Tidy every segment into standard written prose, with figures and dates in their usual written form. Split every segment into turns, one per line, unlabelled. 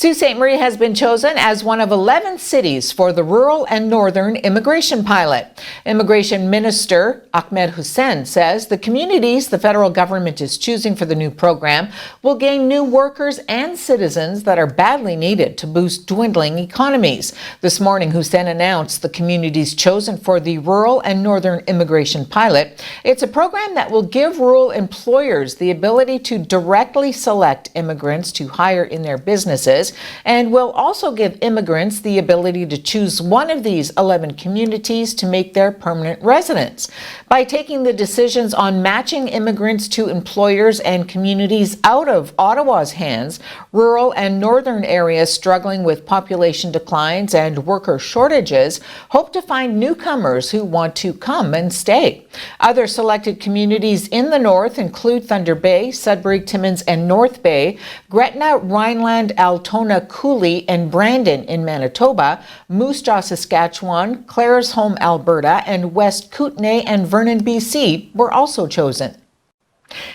Sault Ste. Marie has been chosen as one of 11 cities for the Rural and Northern Immigration Pilot. Immigration Minister Ahmed Hussein says the communities the federal government is choosing for the new program will gain new workers and citizens that are badly needed to boost dwindling economies. This morning, Hussein announced the communities chosen for the Rural and Northern Immigration Pilot. It's a program that will give rural employers the ability to directly select immigrants to hire in their businesses, and will also give immigrants the ability to choose one of these 11 communities to make their permanent residence. By taking the decisions on matching immigrants to employers and communities out of Ottawa's hands, rural and northern areas struggling with population declines and worker shortages hope to find newcomers who want to come and stay. Other selected communities in the north include Thunder Bay, Sudbury, Timmins, and North Bay, Gretna, Rhineland, Altona, Cooley, and Brandon in Manitoba, Moose Jaw, Saskatchewan, Claresholm, Alberta, and West Kootenay and Vernon, BC were also chosen.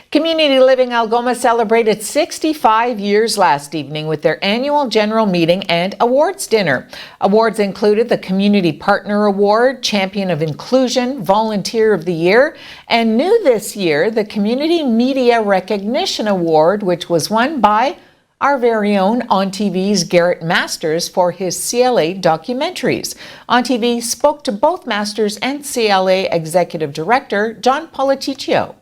Community Living Algoma celebrated 65 years last evening with their annual general meeting and awards dinner. Awards included the Community Partner Award, Champion of Inclusion, Volunteer of the Year, and new this year, the Community Media Recognition Award, which was won by our very own On TV's Garrett Masters for his CLA documentaries. On TV spoke to both Masters and CLA Executive Director John Politicchio.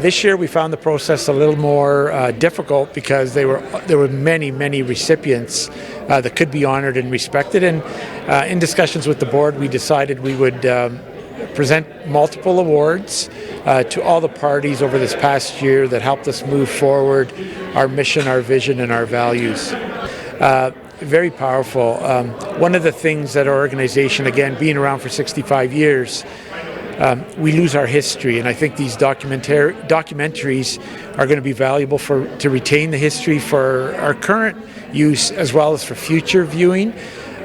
This year we found the process a little more difficult because there were many recipients that could be honored and respected, and in discussions with the board we decided we would present multiple awards to all the parties over this past year that helped us move forward our mission, our vision, and our values. Very powerful. One of the things that our organization, again, being around for 65 years, we lose our history, and I think these documentaries are going to be valuable to retain the history for our current use as well as for future viewing.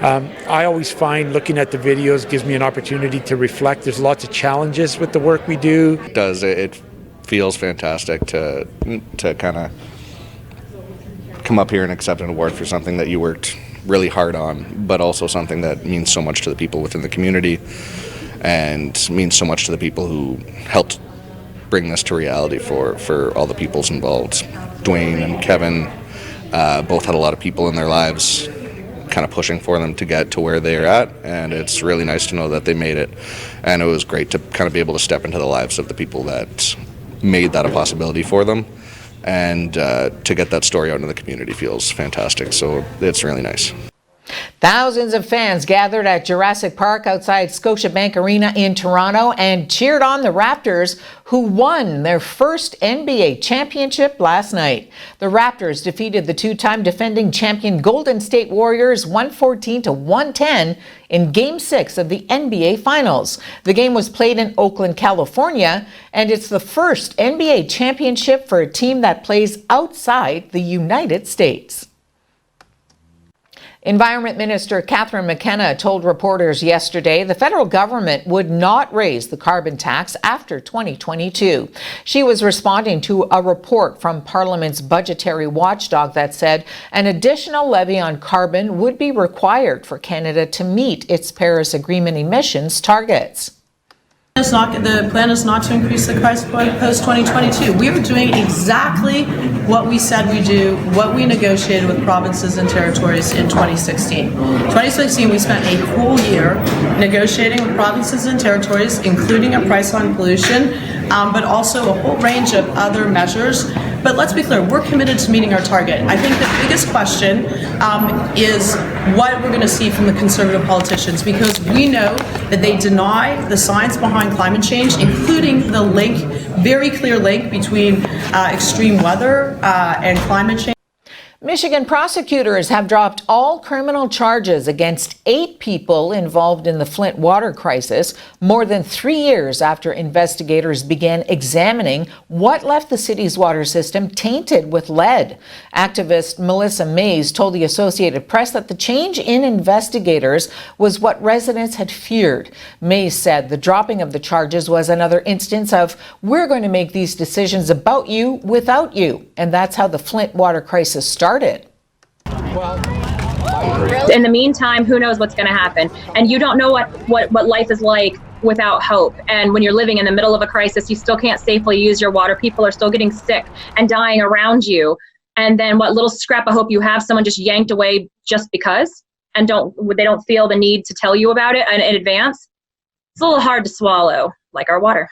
I always find looking at the videos gives me an opportunity to reflect. There's lots of challenges with the work we do.
It feels fantastic to kind of come up here and accept an award for something that you worked really hard on, but also something that means so much to the people within the community and means so much to the people who helped bring this to reality for all the peoples involved. Dwayne and Kevin both had a lot of people in their lives kind of pushing for them to get to where they're at, and it's really nice to know that they made it, and it was great to kind of be able to step into the lives of the people that made that a possibility for them, and to get that story out into the community feels fantastic, so it's really nice.
Thousands of fans gathered at Jurassic Park outside Scotiabank Arena in Toronto and cheered on the Raptors, who won their first NBA championship last night. The Raptors defeated the two-time defending champion Golden State Warriors 114-110 in Game 6 of the NBA Finals. The game was played in Oakland, California, and it's the first NBA championship for a team that plays outside the United States. Environment Minister Catherine McKenna told reporters yesterday the federal government would not raise the carbon tax after 2022. She was responding to a report from Parliament's budgetary watchdog that said an additional levy on carbon would be required for Canada to meet its Paris Agreement emissions targets.
The plan is not to increase the price point post-2022. We are doing exactly what we said we do, what we negotiated with provinces and territories in 2016. 2016, we spent a whole year negotiating with provinces and territories, including a price on pollution, but also a whole range of other measures. But let's be clear, we're committed to meeting our target. I think the biggest question is what we're going to see from the Conservative politicians, because we know that they deny the science behind climate change, including the link, very clear link between extreme weather and climate change.
Michigan prosecutors have dropped all criminal charges against 8 people involved in the Flint water crisis, more than 3 years after investigators began examining what left the city's water system tainted with lead. Activist Melissa Mays told the Associated Press that the change in investigators was what residents had feared. Mays said the dropping of the charges was another instance of, we're going to make these decisions about you without you. And that's how the Flint water crisis started.
In the meantime, who knows what's going to happen? And you don't know what life is like without hope. And when you're living in the middle of a crisis, you still can't safely use your water. People are still getting sick and dying around you. And then what little scrap of hope you have, someone just yanked away just because, and they don't feel the need to tell you about it in advance. It's a little hard to swallow, like our water.